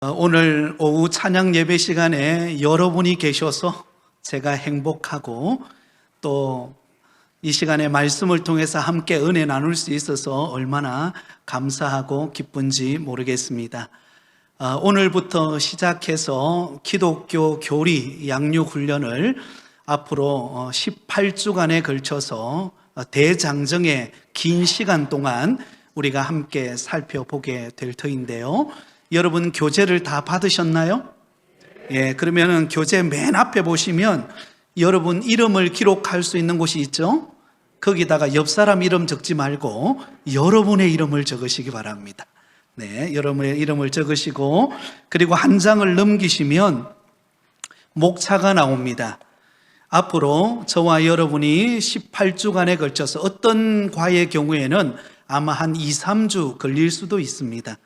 오늘 오후 찬양 예배 시간에 여러분이 계셔서 제가 행복하고 또 이 시간에 말씀을 통해서 함께 은혜 나눌 수 있어서 얼마나 감사하고 기쁜지 모르겠습니다. 오늘부터 시작해서 기독교 교리 양육 훈련을 앞으로 18주간에 걸쳐서 대장정의 긴 시간 동안 우리가 함께 살펴보게 될 터인데요. 여러분 교재를 다 받으셨나요? 예, 그러면은 교재 맨 앞에 보시면 여러분 이름을 기록할 수 있는 곳이 있죠? 거기다가 옆 사람 이름 적지 말고 여러분의 이름을 적으시기 바랍니다. 네, 여러분의 이름을 적으시고 그리고 한 장을 넘기시면 목차가 나옵니다. 앞으로 저와 여러분이 18주간에 걸쳐서 어떤 과의 경우에는 아마 한 2, 3주 걸릴 수도 있습니다.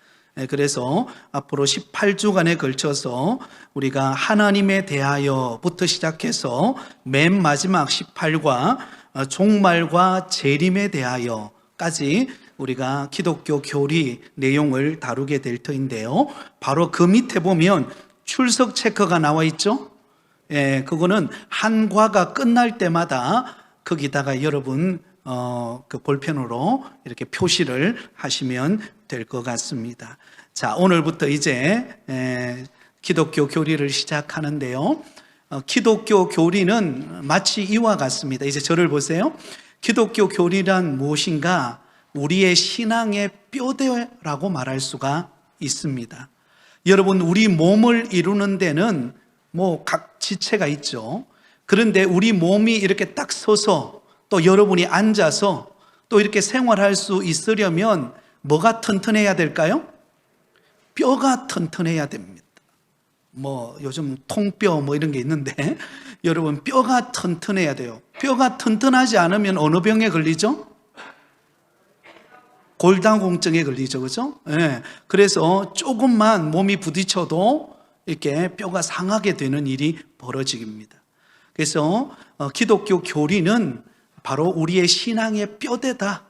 그래서 앞으로 18주간에 걸쳐서 우리가 하나님에 대하여부터 시작해서 맨 마지막 18과 종말과 재림에 대하여까지 우리가 기독교 교리 내용을 다루게 될 터인데요. 바로 그 밑에 보면 출석 체크가 나와 있죠? 예, 그거는 한 과가 끝날 때마다 거기다가 여러분 그 볼펜으로 이렇게 표시를 하시면 될 것 같습니다. 자, 오늘부터 이제 기독교 교리를 시작하는데요. 기독교 교리는 마치 이와 같습니다. 이제 저를 보세요. 기독교 교리란 무엇인가? 우리의 신앙의 뼈대라고 말할 수가 있습니다. 여러분, 우리 몸을 이루는 데는 뭐 각 지체가 있죠. 그런데 우리 몸이 이렇게 딱 서서 또 여러분이 앉아서 또 이렇게 생활할 수 있으려면 뭐가 튼튼해야 될까요? 뼈가 튼튼해야 됩니다. 뭐 요즘 통뼈 뭐 이런 게 있는데 여러분 뼈가 튼튼해야 돼요. 뼈가 튼튼하지 않으면 어느 병에 걸리죠? 골다공증에 걸리죠, 그죠? 네. 그래서 조금만 몸이 부딪혀도 이렇게 뼈가 상하게 되는 일이 벌어집니다. 그래서 기독교 교리는 바로 우리의 신앙의 뼈대다.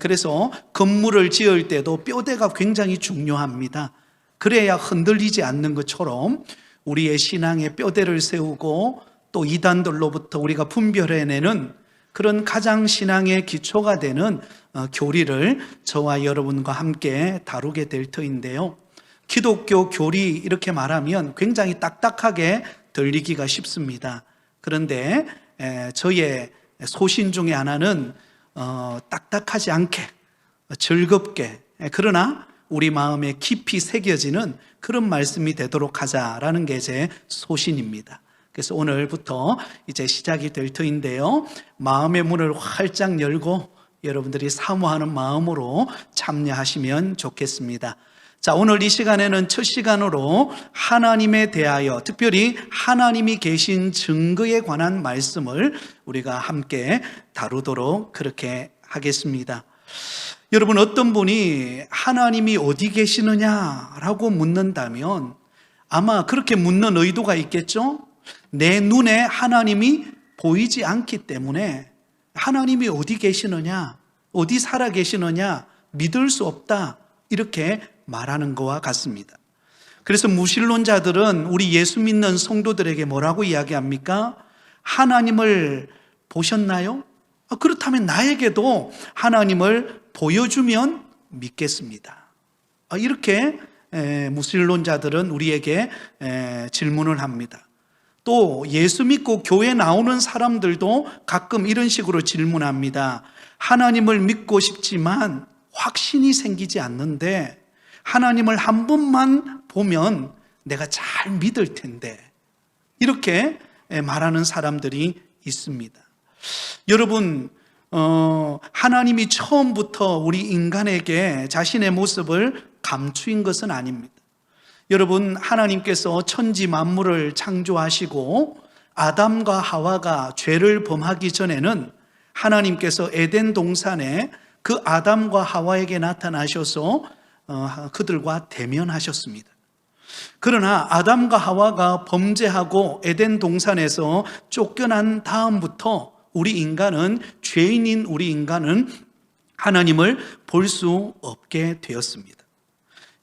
그래서 건물을 지을 때도 뼈대가 굉장히 중요합니다. 그래야 흔들리지 않는 것처럼 우리의 신앙의 뼈대를 세우고 또 이단들로부터 우리가 분별해내는 그런 가장 신앙의 기초가 되는 교리를 저와 여러분과 함께 다루게 될 터인데요. 기독교 교리 이렇게 말하면 굉장히 딱딱하게 들리기가 쉽습니다. 그런데 저의 소신 중에 하나는 딱딱하지 않게 즐겁게 그러나 우리 마음에 깊이 새겨지는 그런 말씀이 되도록 하자라는 게 제 소신입니다. 그래서 오늘부터 이제 시작이 될 터인데요. 마음의 문을 활짝 열고 여러분들이 사모하는 마음으로 참여하시면 좋겠습니다. 자, 오늘 이 시간에는 첫 시간으로 하나님에 대하여 특별히 하나님이 계신 증거에 관한 말씀을 우리가 함께 다루도록 그렇게 하겠습니다. 여러분, 어떤 분이 하나님이 어디 계시느냐라고 묻는다면 아마 그렇게 묻는 의도가 있겠죠? 내 눈에 하나님이 보이지 않기 때문에 하나님이 어디 계시느냐, 어디 살아 계시느냐 믿을 수 없다 이렇게 말하는 것과 같습니다. 그래서 무신론자들은 우리 예수 믿는 성도들에게 뭐라고 이야기합니까? 하나님을 보셨나요? 그렇다면 나에게도 하나님을 보여주면 믿겠습니다. 이렇게 무신론자들은 우리에게 질문을 합니다. 또 예수 믿고 교회 나오는 사람들도 가끔 이런 식으로 질문합니다. 하나님을 믿고 싶지만 확신이 생기지 않는데 하나님을 한 번만 보면 내가 잘 믿을 텐데 이렇게 말하는 사람들이 있습니다. 여러분, 하나님이 처음부터 우리 인간에게 자신의 모습을 감추인 것은 아닙니다. 여러분, 하나님께서 천지 만물을 창조하시고 아담과 하와가 죄를 범하기 전에는 하나님께서 에덴 동산에 그 아담과 하와에게 나타나셔서 그들과 대면하셨습니다. 그러나 아담과 하와가 범죄하고 에덴 동산에서 쫓겨난 다음부터 죄인인 우리 인간은 하나님을 볼 수 없게 되었습니다.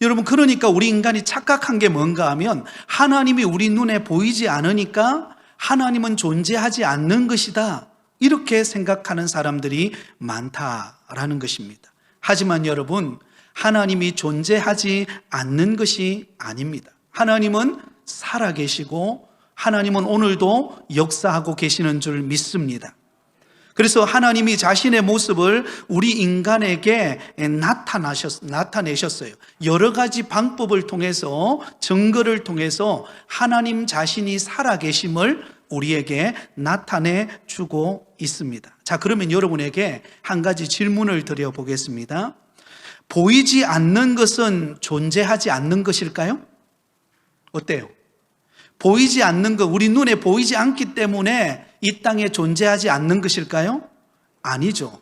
여러분, 그러니까 우리 인간이 착각한 게 뭔가 하면 하나님이 우리 눈에 보이지 않으니까 하나님은 존재하지 않는 것이다, 이렇게 생각하는 사람들이 많다라는 것입니다. 하지만 여러분, 하나님이 존재하지 않는 것이 아닙니다. 하나님은 살아계시고 하나님은 오늘도 역사하고 계시는 줄 믿습니다. 그래서 하나님이 자신의 모습을 우리 인간에게 나타내셨어요. 여러 가지 방법을 통해서, 증거를 통해서 하나님 자신이 살아계심을 우리에게 나타내 주고 있습니다. 자, 그러면 여러분에게 한 가지 질문을 드려보겠습니다. 보이지 않는 것은 존재하지 않는 것일까요? 어때요? 보이지 않는 것, 우리 눈에 보이지 않기 때문에 이 땅에 존재하지 않는 것일까요? 아니죠.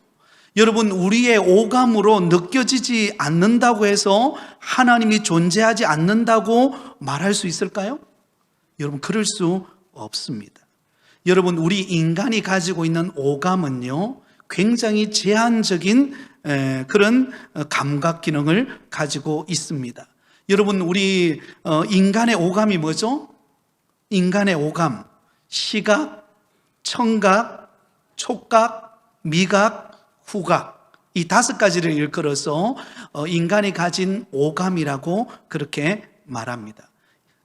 여러분, 우리의 오감으로 느껴지지 않는다고 해서 하나님이 존재하지 않는다고 말할 수 있을까요? 여러분, 그럴 수 없습니다. 여러분, 우리 인간이 가지고 있는 오감은요, 굉장히 제한적인 그런 감각 기능을 가지고 있습니다. 여러분, 우리 인간의 오감이 뭐죠? 인간의 오감, 시각, 청각, 촉각, 미각, 후각, 이 5가지를 일컬어서 인간이 가진 오감이라고 그렇게 말합니다.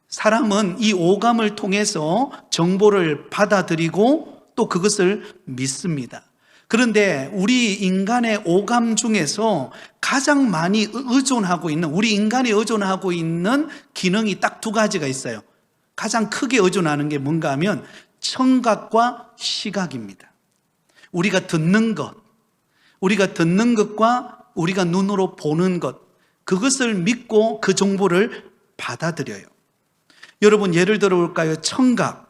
사람은 이 오감을 통해서 정보를 받아들이고 또 그것을 믿습니다. 그런데 우리 인간의 오감 중에서 가장 많이 의존하고 있는, 우리 인간이 의존하고 있는 기능이 딱 2가지가 있어요. 가장 크게 의존하는 게 뭔가 하면 청각과 시각입니다. 우리가 듣는 것과 우리가 눈으로 보는 것, 그것을 믿고 그 정보를 받아들여요. 여러분, 예를 들어 볼까요? 청각.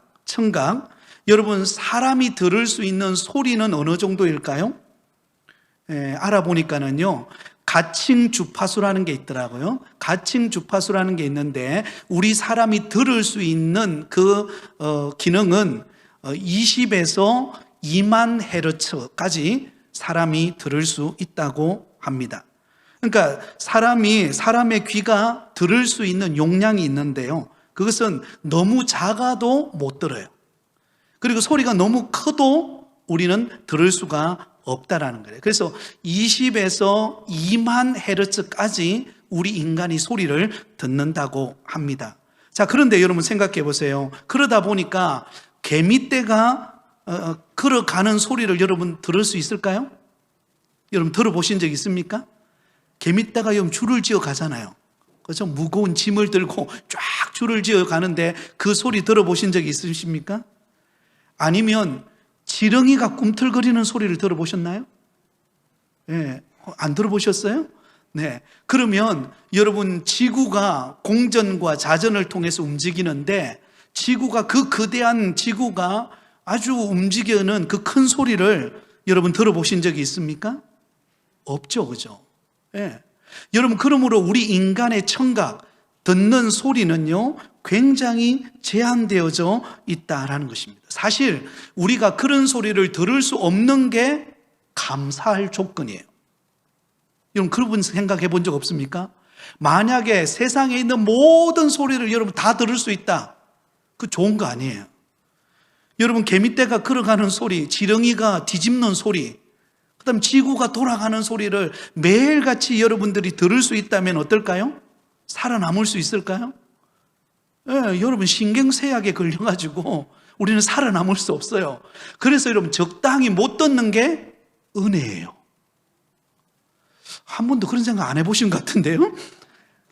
여러분, 사람이 들을 수 있는 소리는 어느 정도일까요? 알아보니까는요, 가칭 주파수라는 게 있더라고요. 가칭 주파수라는 게 있는데 우리 사람이 들을 수 있는 그 기능은 20에서 2만 헤르츠까지 사람이 들을 수 있다고 합니다. 그러니까 사람의 귀가 들을 수 있는 용량이 있는데요, 그것은 너무 작아도 못 들어요. 그리고 소리가 너무 커도 우리는 들을 수가 없다라는 거예요. 그래서 20에서 2만 헤르츠까지 우리 인간이 소리를 듣는다고 합니다. 자, 그런데 여러분 생각해 보세요. 그러다 보니까 개미떼가 걸어가는 소리를 여러분 들을 수 있을까요? 여러분 들어보신 적 있습니까? 개미떼가 여러분 줄을 지어 가잖아요. 그렇죠? 무거운 짐을 들고 쫙 줄을 지어 가는데 그 소리 들어보신 적이 있으십니까? 아니면 지렁이가 꿈틀거리는 소리를 들어보셨나요? 네, 안 들어보셨어요? 네. 그러면 여러분, 지구가 공전과 자전을 통해서 움직이는데 지구가, 그 거대한 지구가 아주 움직이는 그 큰 소리를 여러분 들어보신 적이 있습니까? 없죠, 그죠? 네. 여러분, 그러므로 우리 인간의 청각, 듣는 소리는요, 굉장히 제한되어져 있다라는 것입니다. 사실 우리가 그런 소리를 들을 수 없는 게 감사할 조건이에요. 여러분, 그런 생각해 본 적 없습니까? 만약에 세상에 있는 모든 소리를 여러분 다 들을 수 있다, 그 좋은 거 아니에요. 여러분, 개미떼가 걸어가는 소리, 지렁이가 뒤집는 소리, 그 다음 지구가 돌아가는 소리를 매일같이 여러분들이 들을 수 있다면 어떨까요? 살아남을 수 있을까요? 네, 여러분, 신경쇠약에 걸려가지고 우리는 살아남을 수 없어요. 그래서 여러분, 적당히 못 듣는 게 은혜예요. 한 번도 그런 생각 안 해보신 것 같은데요?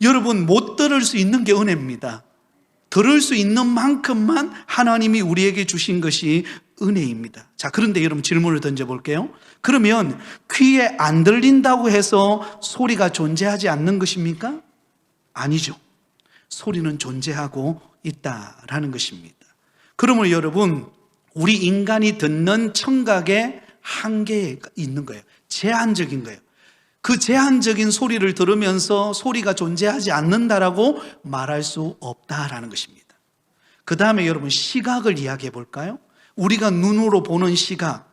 여러분, 못 들을 수 있는 게 은혜입니다. 들을 수 있는 만큼만 하나님이 우리에게 주신 것이 은혜입니다. 자, 그런데 여러분, 질문을 던져볼게요. 그러면 귀에 안 들린다고 해서 소리가 존재하지 않는 것입니까? 아니죠. 소리는 존재하고 있다라는 것입니다. 그러므로 여러분, 우리 인간이 듣는 청각에 한계가 있는 거예요. 제한적인 거예요. 그 제한적인 소리를 들으면서 소리가 존재하지 않는다라고 말할 수 없다라는 것입니다. 그 다음에 여러분, 시각을 이야기해 볼까요? 우리가 눈으로 보는 시각,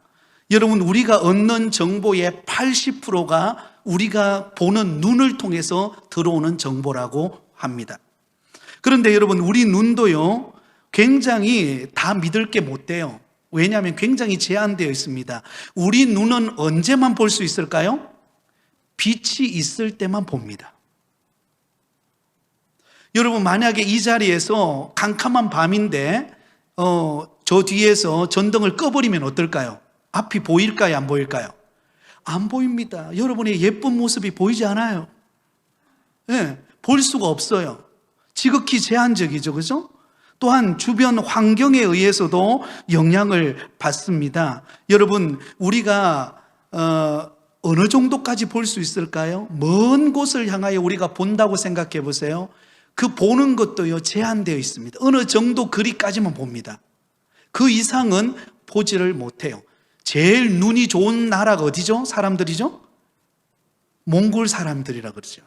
여러분, 우리가 얻는 정보의 80%가 우리가 보는 눈을 통해서 들어오는 정보라고 합니다. 그런데 여러분, 우리 눈도요, 굉장히 다 믿을 게 못 돼요. 왜냐하면 굉장히 제한되어 있습니다. 우리 눈은 언제만 볼 수 있을까요? 빛이 있을 때만 봅니다. 여러분, 만약에 이 자리에서 캄캄한 밤인데 저 뒤에서 전등을 꺼버리면 어떨까요? 앞이 보일까요? 안 보일까요? 안 보입니다. 여러분의 예쁜 모습이 보이지 않아요. 네, 볼 수가 없어요. 지극히 제한적이죠, 그죠? 또한 주변 환경에 의해서도 영향을 받습니다. 여러분, 우리가 어느 정도까지 볼 수 있을까요? 먼 곳을 향하여 우리가 본다고 생각해 보세요. 그 보는 것도요, 제한되어 있습니다. 어느 정도 거리까지만 봅니다. 그 이상은 보지를 못해요. 제일 눈이 좋은 나라가 어디죠? 사람들이죠? 몽골 사람들이라 그러죠.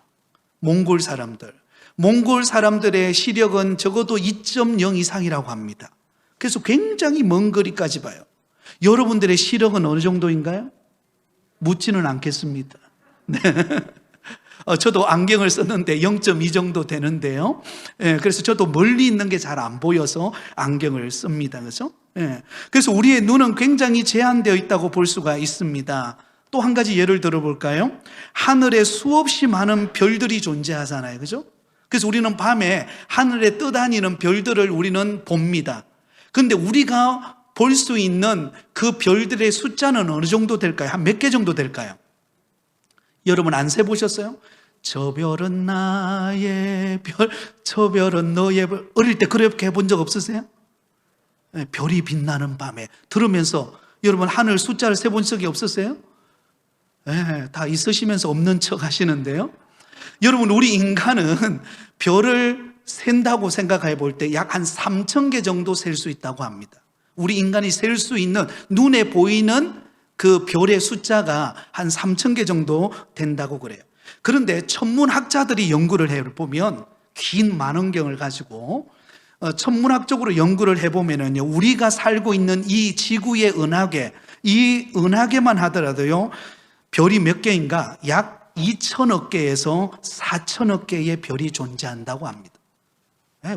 몽골 사람들. 몽골 사람들의 시력은 적어도 2.0 이상이라고 합니다. 그래서 굉장히 먼 거리까지 봐요. 여러분들의 시력은 어느 정도인가요? 묻지는 않겠습니다. 네. 저도 안경을 썼는데 0.2 정도 되는데요. 그래서 저도 멀리 있는 게 잘 안 보여서 안경을 씁니다. 그렇죠? 그래서 우리의 눈은 굉장히 제한되어 있다고 볼 수가 있습니다. 또 한 가지 예를 들어볼까요? 하늘에 수없이 많은 별들이 존재하잖아요. 그죠? 그래서 우리는 밤에 하늘에 떠다니는 별들을 우리는 봅니다. 그런데 우리가 볼 수 있는 그 별들의 숫자는 어느 정도 될까요? 한 몇 개 정도 될까요? 여러분 안 세보셨어요? 저 별은 나의 별, 저 별은 너의 별. 어릴 때 그렇게 해본 적 없으세요? 별이 빛나는 밤에 들으면서 여러분 하늘 숫자를 세본 적이 없으세요? 다 있으시면서 없는 척 하시는데요. 여러분, 우리 인간은 별을 센다고 생각해 볼 때 약 한 3,000개 정도 셀 수 있다고 합니다. 우리 인간이 셀 수 있는 눈에 보이는 그 별의 숫자가 한 3,000개 정도 된다고 그래요. 그런데 천문학자들이 연구를 해보면 긴 만원경을 가지고 천문학적으로 연구를 해보면요, 우리가 살고 있는 이 지구의 은하계, 이 은하계만 하더라도요, 별이 몇 개인가? 약 2천억 개에서 4천억 개의 별이 존재한다고 합니다.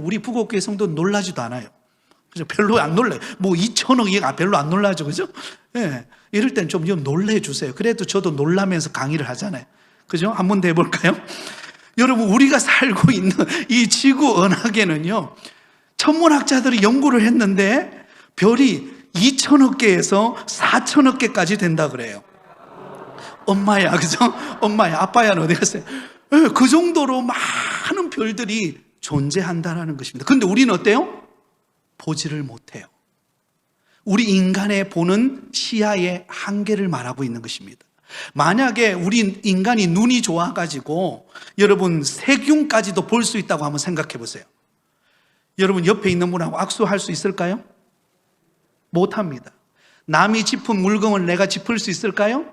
우리 북옥교회 성도 놀라지도 않아요. 그죠? 별로 안 놀라요. 뭐 2천억이 별로 안 놀라죠, 그죠? 이럴 땐 좀 놀래주세요. 그래도 저도 놀라면서 강의를 하잖아요. 그죠? 한번 더 해볼까요? 여러분, 우리가 살고 있는 이 지구 은하계는요, 천문학자들이 연구를 했는데 별이 2천억 개에서 4천억 개까지 된다 그래요. 엄마야, 그죠? 엄마야, 아빠야는 어디 갔어요? 그 정도로 많은 별들이 존재한다는 것입니다. 그런데 우리는 어때요? 보지를 못해요. 우리 인간의 보는 시야의 한계를 말하고 있는 것입니다. 만약에 우리 인간이 눈이 좋아가지고 여러분 세균까지도 볼 수 있다고 한번 생각해 보세요. 여러분 옆에 있는 분하고 악수할 수 있을까요? 못합니다. 남이 짚은 물건을 내가 짚을 수 있을까요?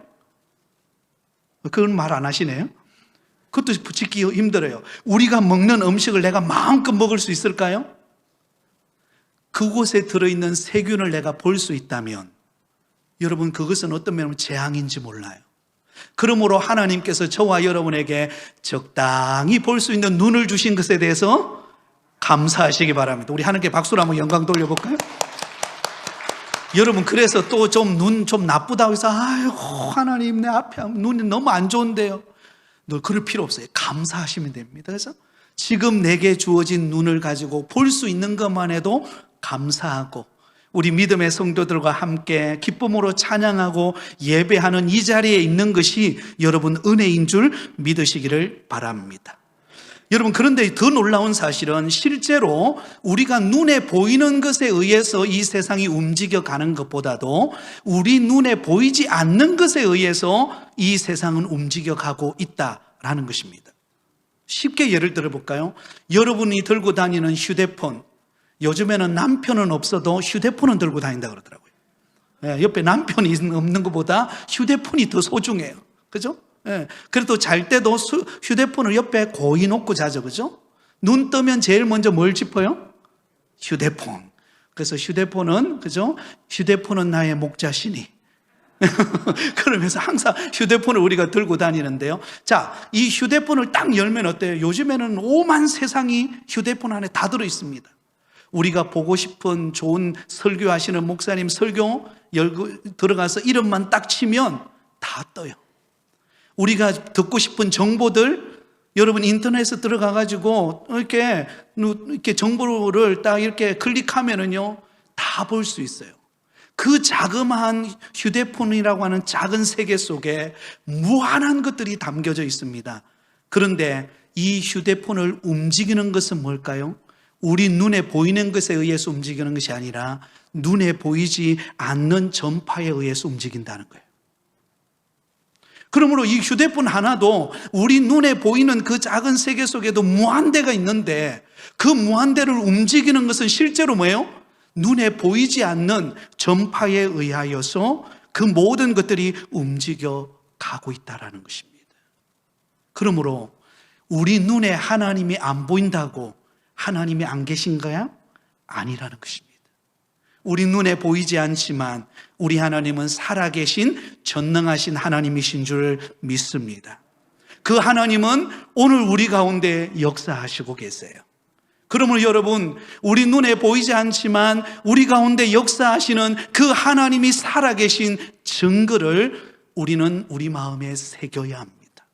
그건 말 안 하시네요. 그것도 붙이기 힘들어요. 우리가 먹는 음식을 내가 마음껏 먹을 수 있을까요? 그곳에 들어있는 세균을 내가 볼 수 있다면 여러분 그것은 어떤 면으로 재앙인지 몰라요. 그러므로 하나님께서 저와 여러분에게 적당히 볼 수 있는 눈을 주신 것에 대해서 감사하시기 바랍니다. 우리 하나님께 박수로 한번 영광 돌려볼까요? 여러분, 그래서 또 좀 눈 좀 나쁘다고 해서 아이고 하나님 내 앞에 눈이 너무 안 좋은데요. 너 그럴 필요 없어요. 감사하시면 됩니다. 그래서 지금 내게 주어진 눈을 가지고 볼 수 있는 것만 해도 감사하고 우리 믿음의 성도들과 함께 기쁨으로 찬양하고 예배하는 이 자리에 있는 것이 여러분 은혜인 줄 믿으시기를 바랍니다. 여러분, 그런데 더 놀라운 사실은 실제로 우리가 눈에 보이는 것에 의해서 이 세상이 움직여가는 것보다도 우리 눈에 보이지 않는 것에 의해서 이 세상은 움직여가고 있다라는 것입니다. 쉽게 예를 들어볼까요? 여러분이 들고 다니는 휴대폰, 요즘에는 남편은 없어도 휴대폰은 들고 다닌다 그러더라고요. 옆에 남편이 없는 것보다 휴대폰이 더 소중해요. 그죠? 그래도 잘 때도 휴대폰을 옆에 고이 놓고 자죠. 그죠? 눈 뜨면 제일 먼저 뭘 짚어요? 휴대폰. 그래서 휴대폰은, 그죠? 휴대폰은 나의 목자시니 그러면서 항상 휴대폰을 우리가 들고 다니는데요. 자, 이 휴대폰을 딱 열면 어때요? 요즘에는 오만 세상이 휴대폰 안에 다 들어 있습니다. 우리가 보고 싶은 좋은 설교하시는 목사님 설교 들어가서 이름만 딱 치면 다 떠요. 우리가 듣고 싶은 정보들, 여러분 인터넷에 들어가가지고 이렇게 정보를 딱 이렇게 클릭하면은요, 다 볼 수 있어요. 그 자그마한 휴대폰이라고 하는 작은 세계 속에 무한한 것들이 담겨져 있습니다. 그런데 이 휴대폰을 움직이는 것은 뭘까요? 우리 눈에 보이는 것에 의해서 움직이는 것이 아니라 눈에 보이지 않는 전파에 의해서 움직인다는 거예요. 그러므로 이 휴대폰 하나도 우리 눈에 보이는 그 작은 세계 속에도 무한대가 있는데 그 무한대를 움직이는 것은 실제로 뭐예요? 눈에 보이지 않는 전파에 의하여서 그 모든 것들이 움직여 가고 있다는 것입니다. 그러므로 우리 눈에 하나님이 안 보인다고 하나님이 안 계신 거야? 아니라는 것입니다. 우리 눈에 보이지 않지만 우리 하나님은 살아계신 전능하신 하나님이신 줄 믿습니다. 그 하나님은 오늘 우리 가운데 역사하시고 계세요. 그러므로 여러분, 우리 눈에 보이지 않지만 우리 가운데 역사하시는 그 하나님이 살아계신 증거를 우리는 우리 마음에 새겨야 합니다.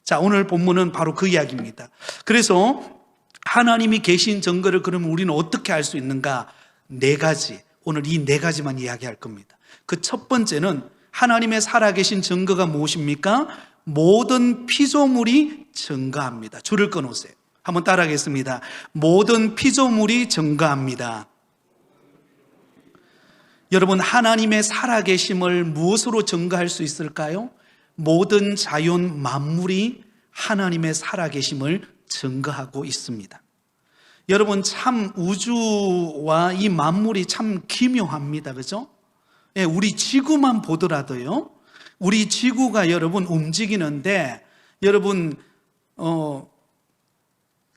자, 오늘 본문은 바로 그 이야기입니다. 그래서 하나님이 계신 증거를 그러면 우리는 어떻게 알 수 있는가? 네 가지, 오늘 이 네 가지만 이야기할 겁니다. 그 첫 번째는 하나님의 살아계신 증거가 무엇입니까? 모든 피조물이 증거합니다. 줄을 끊으세요. 한번 따라하겠습니다. 모든 피조물이 증거합니다. 여러분, 하나님의 살아계심을 무엇으로 증거할 수 있을까요? 모든 자연 만물이 하나님의 살아계심을 증거하고 있습니다. 여러분, 참 우주와 이 만물이 참 기묘합니다. 그죠? 예, 우리 지구만 보더라도요, 우리 지구가 여러분 움직이는데, 여러분,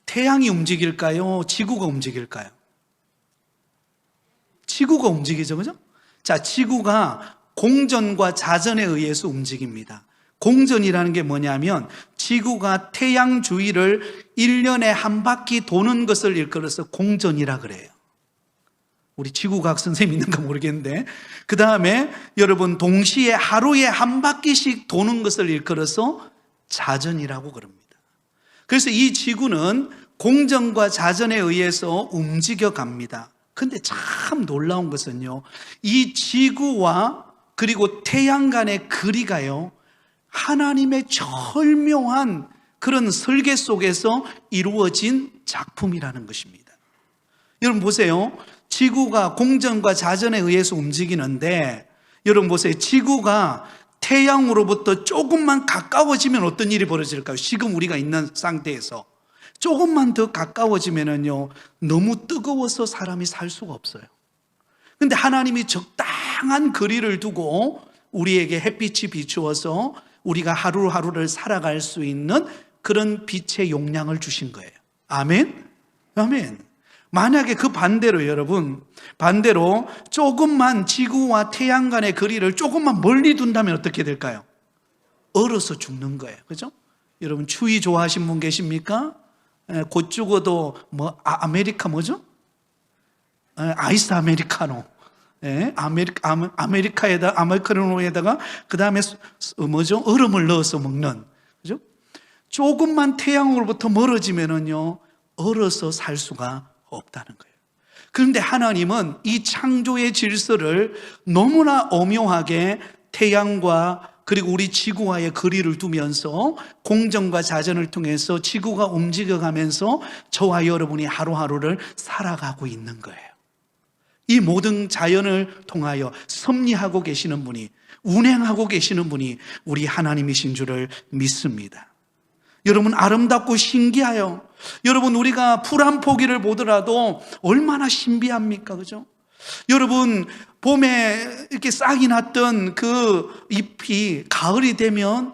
태양이 움직일까요? 지구가 움직일까요? 지구가 움직이죠, 그죠? 자, 지구가 공전과 자전에 의해서 움직입니다. 공전이라는 게 뭐냐면 지구가 태양 주위를 1년에 한 바퀴 도는 것을 일컬어서 공전이라 그래요. 우리 지구과학 선생님 있는가 모르겠는데, 그 다음에 여러분 동시에 하루에 한 바퀴씩 도는 것을 일컬어서 자전이라고 그럽니다. 그래서 이 지구는 공전과 자전에 의해서 움직여 갑니다. 근데 참 놀라운 것은요, 이 지구와 그리고 태양 간의 거리가요, 하나님의 절묘한 그런 설계 속에서 이루어진 작품이라는 것입니다. 여러분 보세요. 지구가 공전과 자전에 의해서 움직이는데, 여러분 보세요. 지구가 태양으로부터 조금만 가까워지면 어떤 일이 벌어질까요? 지금 우리가 있는 상태에서 조금만 더 가까워지면은요, 너무 뜨거워서 사람이 살 수가 없어요. 근데 하나님이 적당한 거리를 두고 우리에게 햇빛이 비추어서 우리가 하루하루를 살아갈 수 있는 그런 빛의 용량을 주신 거예요. 아멘? 아멘. 만약에 그 반대로 여러분, 반대로 조금만 지구와 태양 간의 거리를 조금만 멀리 둔다면 어떻게 될까요? 얼어서 죽는 거예요. 그죠? 여러분 추위 좋아하시는 분 계십니까? 곧 죽어도 아메리카 뭐죠? 아이스 아메리카노. 아메리카노에다가 그 다음에 뭐죠? 얼음을 넣어서 먹는. 그죠? 조금만 태양으로부터 멀어지면은요, 얼어서 살 수가 없다는 거예요. 그런데 하나님은 이 창조의 질서를 너무나 오묘하게 태양과 그리고 우리 지구와의 거리를 두면서 공전과 자전을 통해서 지구가 움직여가면서 저와 여러분이 하루하루를 살아가고 있는 거예요. 이 모든 자연을 통하여 섭리하고 계시는 분이, 운행하고 계시는 분이 우리 하나님이신 줄을 믿습니다. 여러분 아름답고 신기해요. 여러분 우리가 풀 한 포기를 보더라도 얼마나 신비합니까? 그죠? 여러분 봄에 이렇게 싹이 났던 그 잎이 가을이 되면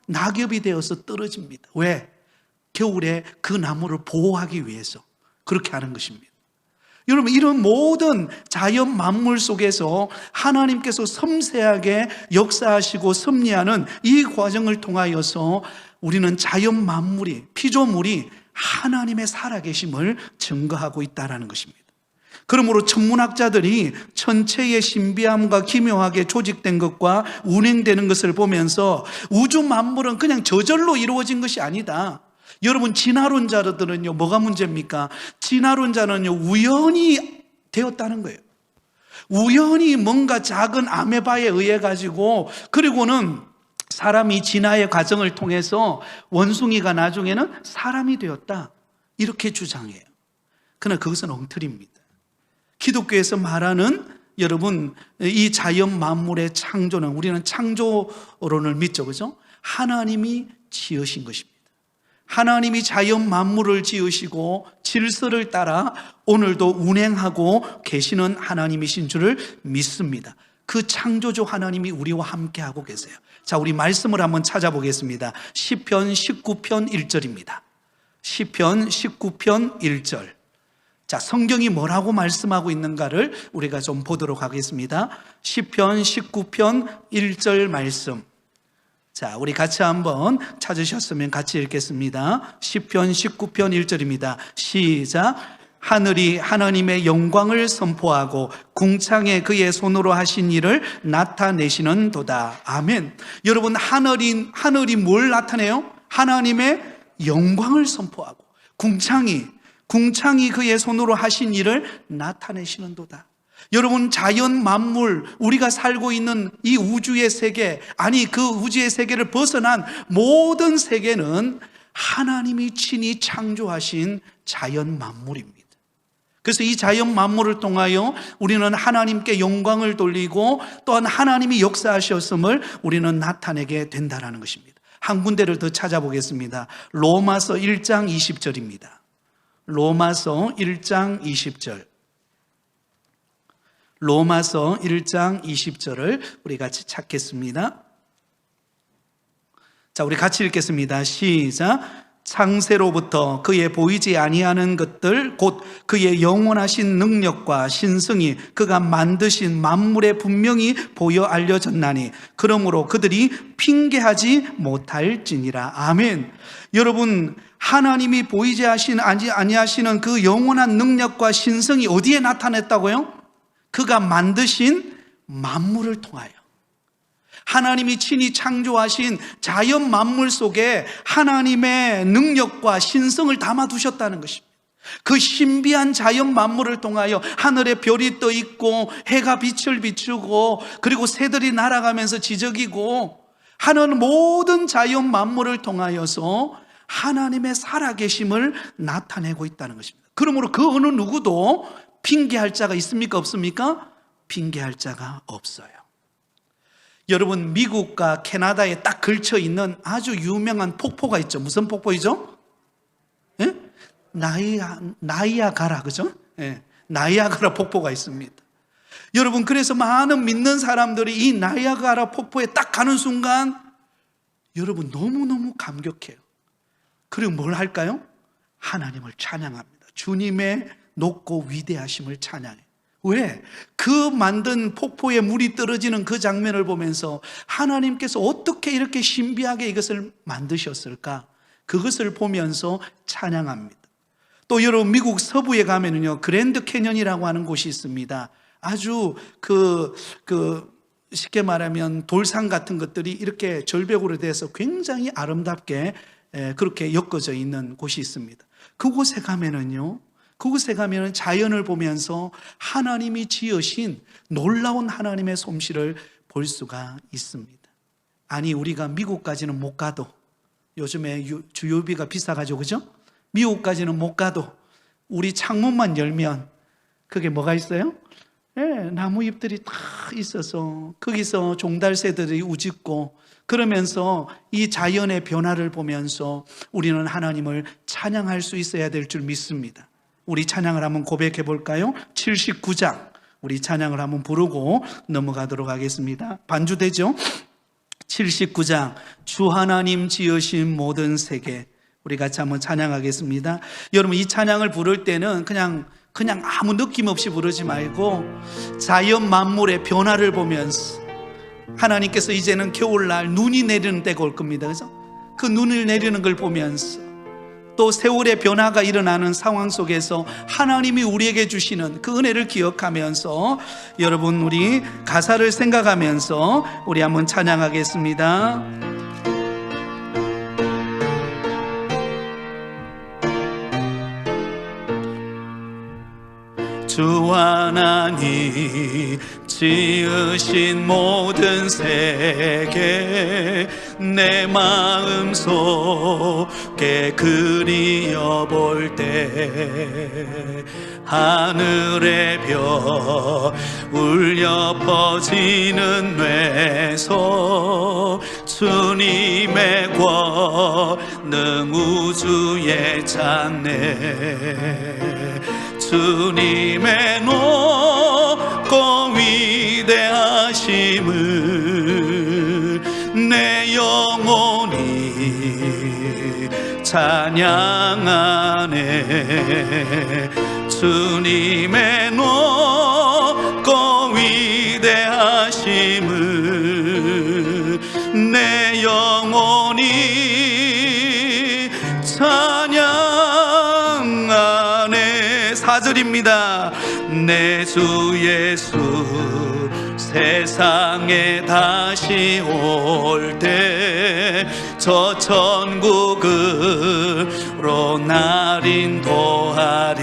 낙엽이 되어서 떨어집니다. 왜? 겨울에 그 나무를 보호하기 위해서 그렇게 하는 것입니다. 여러분, 이런 모든 자연 만물 속에서 하나님께서 섬세하게 역사하시고 섭리하는 이 과정을 통하여서 우리는 자연 만물이, 피조물이 하나님의 살아계심을 증거하고 있다는 것입니다. 그러므로 천문학자들이 천체의 신비함과 기묘하게 조직된 것과 운행되는 것을 보면서 우주 만물은 그냥 저절로 이루어진 것이 아니다. 여러분, 진화론자들은요, 뭐가 문제입니까? 진화론자는요, 우연히 되었다는 거예요. 우연히 뭔가 작은 아메바에 의해 가지고, 그리고는 사람이 진화의 과정을 통해서 원숭이가 나중에는 사람이 되었다, 이렇게 주장해요. 그러나 그것은 엉터리입니다. 기독교에서 말하는, 여러분, 이 자연 만물의 창조는, 우리는 창조론을 믿죠, 그죠? 하나님이 지으신 것입니다. 하나님이 자연 만물을 지으시고 질서를 따라 오늘도 운행하고 계시는 하나님이신 줄을 믿습니다. 그 창조주 하나님이 우리와 함께하고 계세요. 자, 우리 말씀을 한번 찾아보겠습니다. 시편 19편 1절입니다. 시편 19편 1절. 자, 성경이 뭐라고 말씀하고 있는가를 우리가 좀 보도록 하겠습니다. 시편 19편 1절 말씀. 자, 우리 같이 한번 찾으셨으면 같이 읽겠습니다. 시편 19편 1절입니다. 시작. 하늘이 하나님의 영광을 선포하고 궁창에 그의 손으로 하신 일을 나타내시는 도다. 아멘. 여러분, 하늘이 뭘 나타내요? 하나님의 영광을 선포하고 궁창이 그의 손으로 하신 일을 나타내시는 도다. 여러분, 자연 만물, 우리가 살고 있는 이 우주의 세계, 아니 그 우주의 세계를 벗어난 모든 세계는 하나님이 친히 창조하신 자연 만물입니다. 그래서 이 자연 만물을 통하여 우리는 하나님께 영광을 돌리고 또한 하나님이 역사하셨음을 우리는 나타내게 된다는 것입니다. 한 군데를 더 찾아보겠습니다. 로마서 1장 20절입니다. 로마서 1장 20절. 로마서 1장 20절을 우리 같이 찾겠습니다. 자, 우리 같이 읽겠습니다. 시작. 창세로부터 그의 보이지 아니하는 것들 곧 그의 영원하신 능력과 신성이 그가 만드신 만물에 분명히 보여 알려졌나니 그러므로 그들이 핑계하지 못할지니라. 아멘. 여러분, 하나님이 보이지 아니하시는 그 영원한 능력과 신성이 어디에 나타났다고요? 그가 만드신 만물을 통하여, 하나님이 친히 창조하신 자연 만물 속에 하나님의 능력과 신성을 담아두셨다는 것입니다. 그 신비한 자연 만물을 통하여 하늘에 별이 떠 있고 해가 빛을 비추고 그리고 새들이 날아가면서 지저귀고 하는 모든 자연 만물을 통하여서 하나님의 살아계심을 나타내고 있다는 것입니다. 그러므로 그 어느 누구도 핑계할 자가 있습니까? 없습니까? 핑계할 자가 없어요. 여러분, 미국과 캐나다에 딱 걸쳐 있는 아주 유명한 폭포가 있죠. 무슨 폭포이죠? 예? 나이아가라, 그죠? 예. 나이아가라 폭포가 있습니다. 여러분, 그래서 많은 믿는 사람들이 이 나이아가라 폭포에 딱 가는 순간 여러분 너무너무 감격해요. 그리고 뭘 할까요? 하나님을 찬양합니다. 주님의 높고 위대하심을 찬양해요. 왜? 그 만든 폭포에 물이 떨어지는 그 장면을 보면서 하나님께서 어떻게 이렇게 신비하게 이것을 만드셨을까? 그것을 보면서 찬양합니다. 또 여러분, 미국 서부에 가면은요, 그랜드 캐년이라고 하는 곳이 있습니다. 아주 쉽게 말하면 돌산 같은 것들이 이렇게 절벽으로 돼서 굉장히 아름답게 그렇게 엮어져 있는 곳이 있습니다. 그곳에 가면은 자연을 보면서 하나님이 지으신 놀라운 하나님의 솜씨를 볼 수가 있습니다. 아니, 우리가 미국까지는 못 가도, 요즘에 주유비가 비싸가지고, 그죠? 미국까지는 못 가도 우리 창문만 열면 그게 뭐가 있어요? 나무 잎들이 다 있어서 거기서 종달새들이 우짖고 그러면서 이 자연의 변화를 보면서 우리는 하나님을 찬양할 수 있어야 될 줄 믿습니다. 우리 찬양을 한번 고백해 볼까요? 79장 우리 찬양을 한번 부르고 넘어가도록 하겠습니다. 반주되죠? 79장 주 하나님 지으신 모든 세계, 우리 같이 한번 찬양하겠습니다. 여러분, 이 찬양을 부를 때는 그냥 그냥 아무 느낌 없이 부르지 말고 자연 만물의 변화를 보면서, 하나님께서 이제는 겨울날 눈이 내리는 때가 올 겁니다. 그죠? 그 눈을 내리는 걸 보면서, 또 세월의 변화가 일어나는 상황 속에서 하나님이 우리에게 주시는 그 은혜를 기억하면서, 여러분 우리 가사를 생각하면서 우리 한번 찬양하겠습니다. 주 하나님 지으신 모든 세계 내 마음속에 그리어볼 때 하늘의 별 울려 퍼지는 뇌소 주님의 권능 우주에 찬네 주님의 높고 위대하심을 내 영혼이 찬양하네 주님의 높고 위대하심을 내 영혼이 찬양하네. 4절입니다. 내 주 예수 세상에 다시 올 때 저 천국으로 날 인도하리.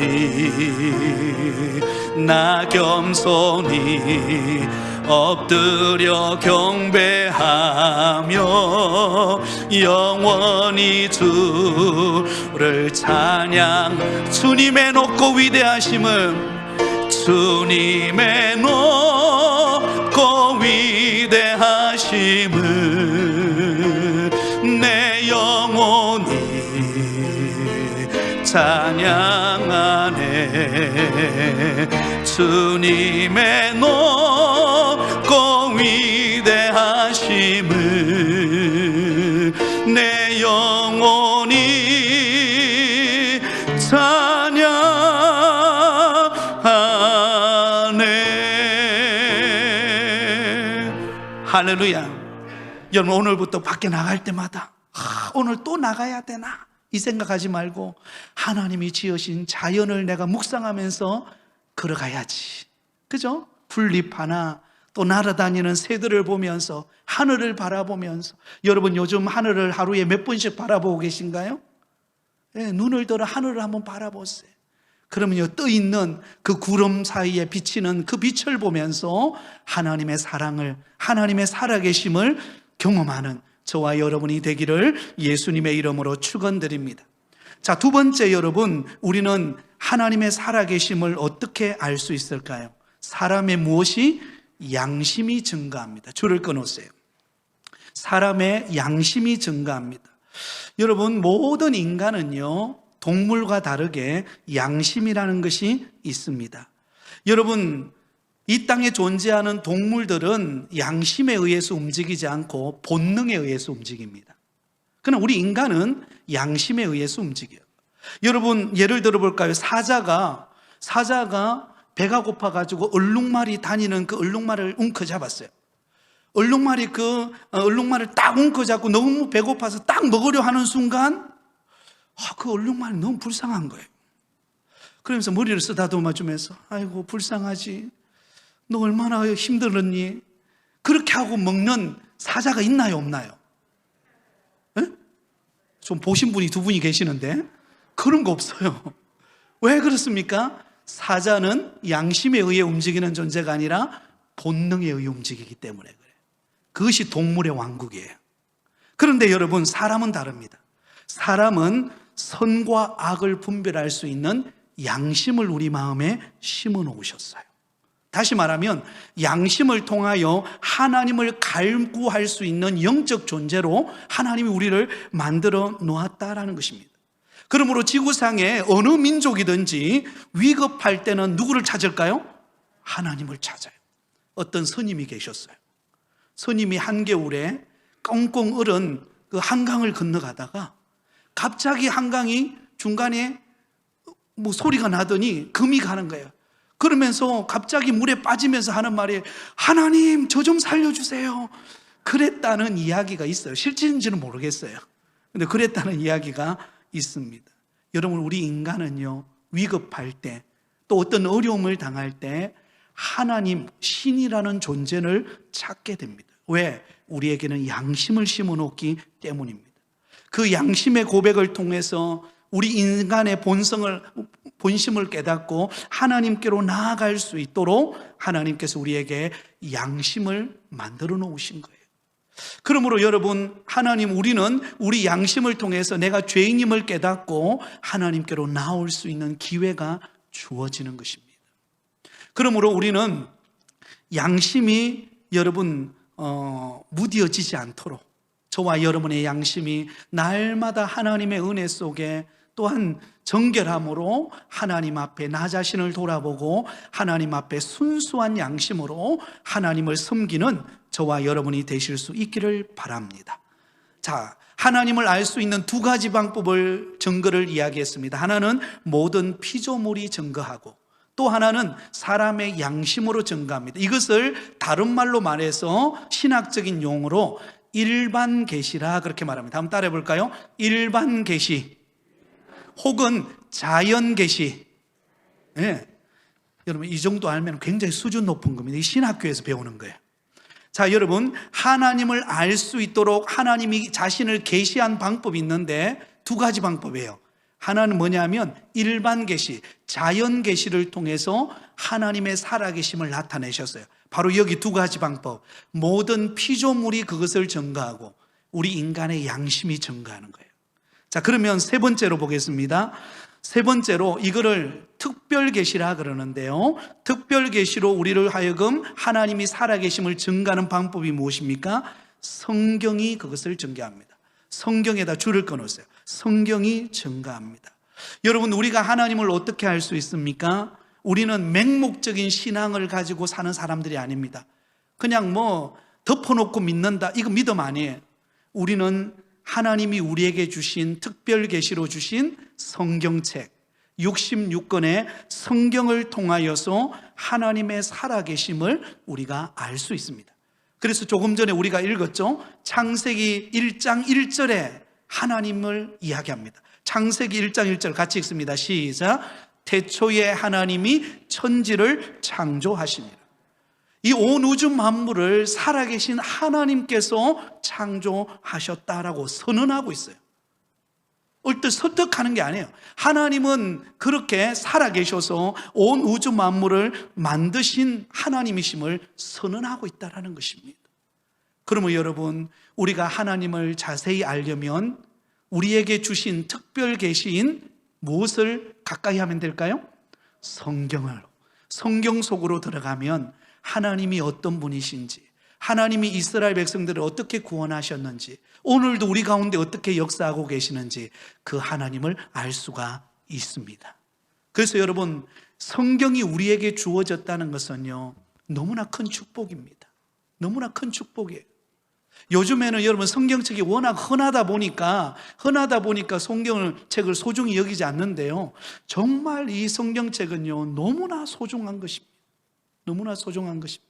나 겸손히 엎드려 경배하며 영원히 주를 찬양. 주님의 높고 위대하심은 주님의 높고 위대하심을 내 영혼이 찬양하네 주님의 높고 위대하심을 내 영혼이 찬양하네. 할렐루야. 여러분 오늘부터 밖에 나갈 때마다 오늘 또 나가야 되나 이 생각하지 말고 하나님이 지으신 자연을 내가 묵상하면서 걸어가야지. 그죠? 풀잎 하나 또 날아다니는 새들을 보면서 하늘을 바라보면서. 여러분 요즘 하늘을 하루에 몇 번씩 바라보고 계신가요? 네, 눈을 들어 하늘을 한번 바라보세요. 그러면요 떠있는 그 구름 사이에 비치는 그 빛을 보면서 하나님의 사랑을, 하나님의 살아계심을 경험하는 저와 여러분이 되기를 예수님의 이름으로 축원드립니다. 자, 두 번째, 여러분 우리는 하나님의 살아계심을 어떻게 알 수 있을까요? 사람의 무엇이? 양심이 증가합니다. 줄을 끊으세요. 사람의 양심이 증가합니다. 여러분 모든 인간은요 동물과 다르게 양심이라는 것이 있습니다. 여러분 이 땅에 존재하는 동물들은 양심에 의해서 움직이지 않고 본능에 의해서 움직입니다. 그러나 우리 인간은 양심에 의해서 움직여요. 여러분 예를 들어 볼까요? 사자가 배가 고파가지고 얼룩말이 다니는 그 얼룩말을 움켜잡았어요. 얼룩말이 얼룩말을 딱 움켜잡고 너무 배고파서 딱 먹으려 하는 순간 그 얼룩말이 너무 불쌍한 거예요. 그러면서 머리를 쓰다듬어 주면서 아이고 불쌍하지, 너 얼마나 힘들었니? 그렇게 하고 먹는 사자가 있나요 없나요? 에? 좀 보신 분이 두 분이 계시는데 그런 거 없어요. 왜 그렇습니까? 사자는 양심에 의해 움직이는 존재가 아니라 본능에 의해 움직이기 때문에 그래요. 그것이 동물의 왕국이에요. 그런데 여러분 사람은 다릅니다. 사람은 선과 악을 분별할 수 있는 양심을 우리 마음에 심어 놓으셨어요. 다시 말하면 양심을 통하여 하나님을 갈구할 수 있는 영적 존재로 하나님이 우리를 만들어 놓았다라는 것입니다. 그러므로 지구상의 어느 민족이든지 위급할 때는 누구를 찾을까요? 하나님을 찾아요. 어떤 스님이 계셨어요. 스님이 한겨울에 꽁꽁 얼은 그 한강을 건너가다가 갑자기 한강이 중간에 뭐 소리가 나더니 금이 가는 거예요. 그러면서 갑자기 물에 빠지면서 하는 말이 하나님 저 좀 살려주세요. 그랬다는 이야기가 있어요. 실제인지는 모르겠어요. 근데 그랬다는 이야기가 있습니다. 여러분, 우리 인간은요, 위급할 때, 또 어떤 어려움을 당할 때 하나님, 신이라는 존재를 찾게 됩니다. 왜? 우리에게는 양심을 심어놓기 때문입니다. 그 양심의 고백을 통해서 우리 인간의 본심을 깨닫고 하나님께로 나아갈 수 있도록 하나님께서 우리에게 양심을 만들어 놓으신 거예요. 그러므로 여러분, 우리는 우리 양심을 통해서 내가 죄인임을 깨닫고 하나님께로 나올 수 있는 기회가 주어지는 것입니다. 그러므로 우리는 양심이 여러분 무디어지지 않도록, 저와 여러분의 양심이 날마다 하나님의 은혜 속에 또한 정결함으로 하나님 앞에 나 자신을 돌아보고 하나님 앞에 순수한 양심으로 하나님을 섬기는 저와 여러분이 되실 수 있기를 바랍니다. 자, 하나님을 알 수 있는 두 가지 방법을 증거를 이야기했습니다. 하나는 모든 피조물이 증거하고, 또 하나는 사람의 양심으로 증거합니다. 이것을 다른 말로 말해서 신학적인 용어로 일반 계시라 그렇게 말합니다. 한번 따라해 볼까요? 일반 계시 혹은 자연 계시. 네. 여러분, 이 정도 알면 굉장히 수준 높은 겁니다. 이 신학교에서 배우는 거예요. 자, 여러분, 하나님을 알 수 있도록 하나님이 자신을 계시한 방법이 있는데 두 가지 방법이에요. 하나는 뭐냐면 일반 계시, 자연 계시를 통해서 하나님의 살아계심을 나타내셨어요. 바로 여기 두 가지 방법. 모든 피조물이 그것을 증거하고 우리 인간의 양심이 증거하는 거예요. 자, 그러면 세 번째로 보겠습니다. 세 번째로 이거를 특별 계시라 그러는데요, 특별 계시로 우리를 하여금 하나님이 살아계심을 증거하는 방법이 무엇입니까? 성경이 그것을 증거합니다. 성경에다 줄을 끊었어요. 성경이 증거합니다. 여러분, 우리가 하나님을 어떻게 알 수 있습니까? 우리는 맹목적인 신앙을 가지고 사는 사람들이 아닙니다. 그냥 뭐 덮어놓고 믿는다, 이거 믿음 아니에요. 우리는 하나님이 우리에게 주신 특별 계시로 주신 성경책 66권의 성경을 통하여서 하나님의 살아계심을 우리가 알 수 있습니다. 그래서 조금 전에 우리가 읽었죠? 창세기 1장 1절에 하나님을 이야기합니다. 창세기 1장 1절 같이 읽습니다. 시작. 태초에 하나님이 천지를 창조하시니라. 이 온 우주 만물을 살아계신 하나님께서 창조하셨다라고 선언하고 있어요. 얼뜻 설득하는 게 아니에요. 하나님은 그렇게 살아계셔서 온 우주 만물을 만드신 하나님이심을 선언하고 있다는 것입니다. 그러면 여러분, 우리가 하나님을 자세히 알려면 우리에게 주신 특별 계시인 무엇을 가까이 하면 될까요? 성경 속으로 들어가면 하나님이 어떤 분이신지, 하나님이 이스라엘 백성들을 어떻게 구원하셨는지, 오늘도 우리 가운데 어떻게 역사하고 계시는지 그 하나님을 알 수가 있습니다. 그래서 여러분, 성경이 우리에게 주어졌다는 것은요, 너무나 큰 축복입니다. 너무나 큰 축복이에요. 요즘에는 여러분, 성경책이 워낙 흔하다 보니까 성경책을 소중히 여기지 않는데요, 정말 이 성경책은요 너무나 소중한 것입니다. 너무나 소중한 것입니다.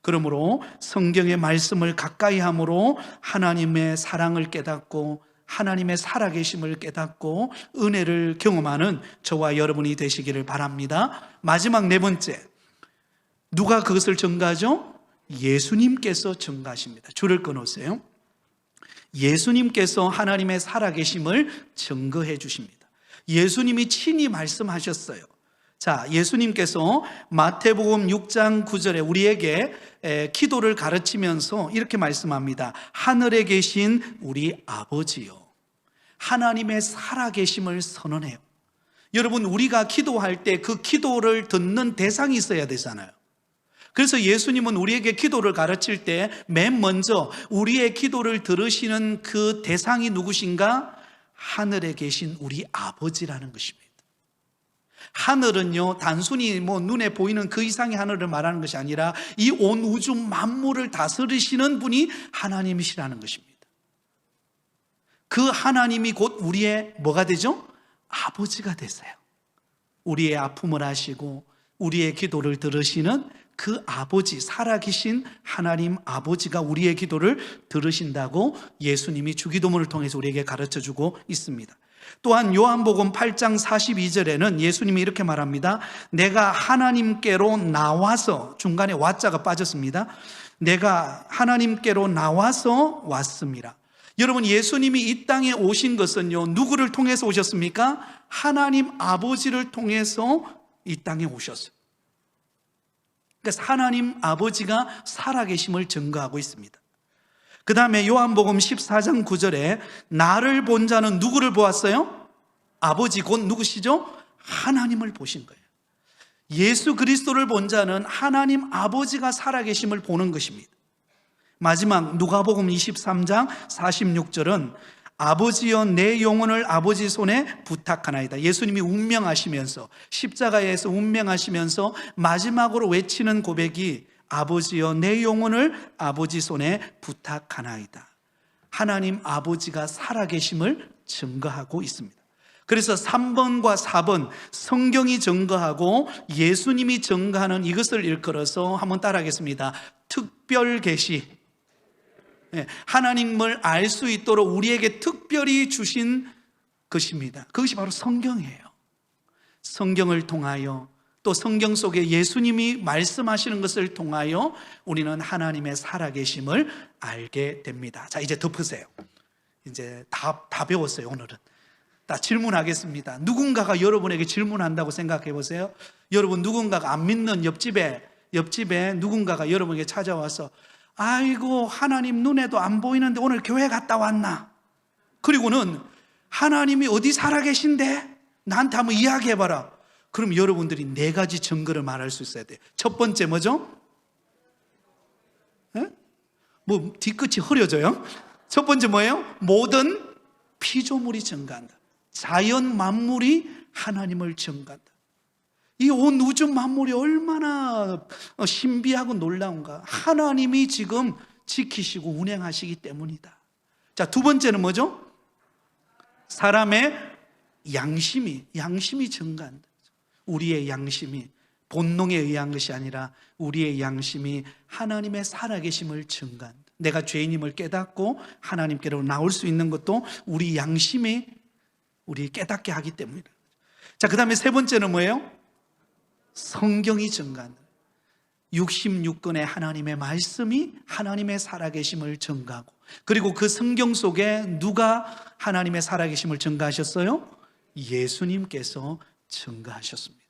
그러므로 성경의 말씀을 가까이 함으로 하나님의 사랑을 깨닫고 하나님의 살아계심을 깨닫고 은혜를 경험하는 저와 여러분이 되시기를 바랍니다. 마지막 네 번째, 누가 그것을 증거하죠? 예수님께서 증거하십니다. 줄을 끊으세요. 예수님께서 하나님의 살아계심을 증거해 주십니다. 예수님이 친히 말씀하셨어요. 자, 예수님께서 마태복음 6장 9절에 우리에게 기도를 가르치면서 이렇게 말씀합니다. 하늘에 계신 우리 아버지요, 하나님의 살아계심을 선언해요. 여러분, 우리가 기도할 때 그 기도를 듣는 대상이 있어야 되잖아요. 그래서 예수님은 우리에게 기도를 가르칠 때 맨 먼저 우리의 기도를 들으시는 그 대상이 누구신가? 하늘에 계신 우리 아버지라는 것입니다. 하늘은요, 단순히 눈에 보이는 그 이상의 하늘을 말하는 것이 아니라 이 온 우주 만물을 다스리시는 분이 하나님이시라는 것입니다. 그 하나님이 곧 우리의 뭐가 되죠? 아버지가 되세요. 우리의 아픔을 아시고 우리의 기도를 들으시는 그 아버지, 살아계신 하나님 아버지가 우리의 기도를 들으신다고 예수님이 주기도문을 통해서 우리에게 가르쳐주고 있습니다. 또한 요한복음 8장 42절에는 예수님이 이렇게 말합니다. 내가 하나님께로 나와서, 중간에 와자가 빠졌습니다. 내가 하나님께로 나와서 왔습니다. 여러분, 예수님이 이 땅에 오신 것은요, 누구를 통해서 오셨습니까? 하나님 아버지를 통해서 이 땅에 오셨어요. 그래서 하나님 아버지가 살아계심을 증거하고 있습니다. 그 다음에 요한복음 14장 9절에 나를 본 자는 누구를 보았어요? 아버지 곧 누구시죠? 하나님을 보신 거예요. 예수 그리스도를 본 자는 하나님 아버지가 살아계심을 보는 것입니다. 마지막 누가복음 23장 46절은 아버지여 내 영혼을 아버지 손에 부탁하나이다. 예수님이 운명하시면서, 십자가에서 운명하시면서 마지막으로 외치는 고백이 아버지여 내 영혼을 아버지 손에 부탁하나이다. 하나님 아버지가 살아계심을 증거하고 있습니다. 그래서 3번과 4번 성경이 증거하고 예수님이 증거하는 이것을 일컬어서 한번 따라하겠습니다. 특별 계시. 하나님을 알 수 있도록 우리에게 특별히 주신 것입니다. 그것이 바로 성경이에요. 성경을 통하여, 또 성경 속에 예수님이 말씀하시는 것을 통하여 우리는 하나님의 살아계심을 알게 됩니다. 자, 이제 덮으세요. 이제 다 배웠어요. 오늘은 다 질문하겠습니다. 누군가가 여러분에게 질문한다고 생각해 보세요. 여러분, 누군가가 안 믿는 옆집에 누군가가 여러분에게 찾아와서 아이고, 하나님 눈에도 안 보이는데 오늘 교회 갔다 왔나? 그리고는 하나님이 어디 살아계신데? 나한테 한번 이야기해봐라. 그럼 여러분들이 4가지 증거를 말할 수 있어야 돼요. 첫 번째 뭐죠? 뭐 뒤끝이 흐려져요? 첫 번째 뭐예요? 모든 피조물이 증거한다. 자연 만물이 하나님을 증거한다. 이 온 우주 만물이 얼마나 신비하고 놀라운가. 하나님이 지금 지키시고 운행하시기 때문이다. 자, 두 번째는 뭐죠? 사람의 양심이 증가한다. 우리의 양심이 본능에 의한 것이 아니라 우리의 양심이 하나님의 살아계심을 증가한다. 내가 죄인임을 깨닫고 하나님께로 나올 수 있는 것도 우리 양심이 우리 깨닫게 하기 때문이다. 자, 그 다음에 세 번째는 뭐예요? 성경이 증거한다. 66권의 하나님의 말씀이 하나님의 살아계심을 증거하고, 그리고 그 성경 속에 누가 하나님의 살아계심을 증거하셨어요? 예수님께서 증거하셨습니다.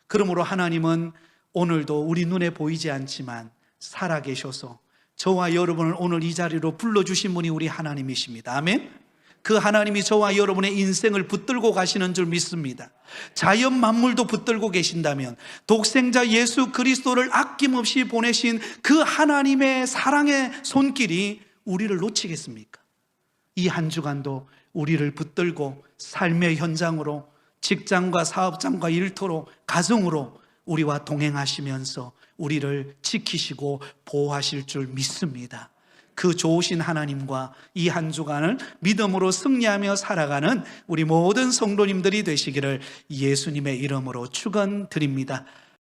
그러므로 하나님은 오늘도 우리 눈에 보이지 않지만 살아계셔서 저와 여러분을 오늘 이 자리로 불러주신 분이 우리 하나님이십니다. 아멘. 그 하나님이 저와 여러분의 인생을 붙들고 가시는 줄 믿습니다. 자연 만물도 붙들고 계신다면 독생자 예수 그리스도를 아낌없이 보내신 그 하나님의 사랑의 손길이 우리를 놓치겠습니까? 이 한 주간도 우리를 붙들고 삶의 현장으로, 직장과 사업장과 일터로, 가정으로 우리와 동행하시면서 우리를 지키시고 보호하실 줄 믿습니다. 그 좋으신 하나님과 이 한 주간을 믿음으로 승리하며 살아가는 우리 모든 성도님들이 되시기를 예수님의 이름으로 축원드립니다.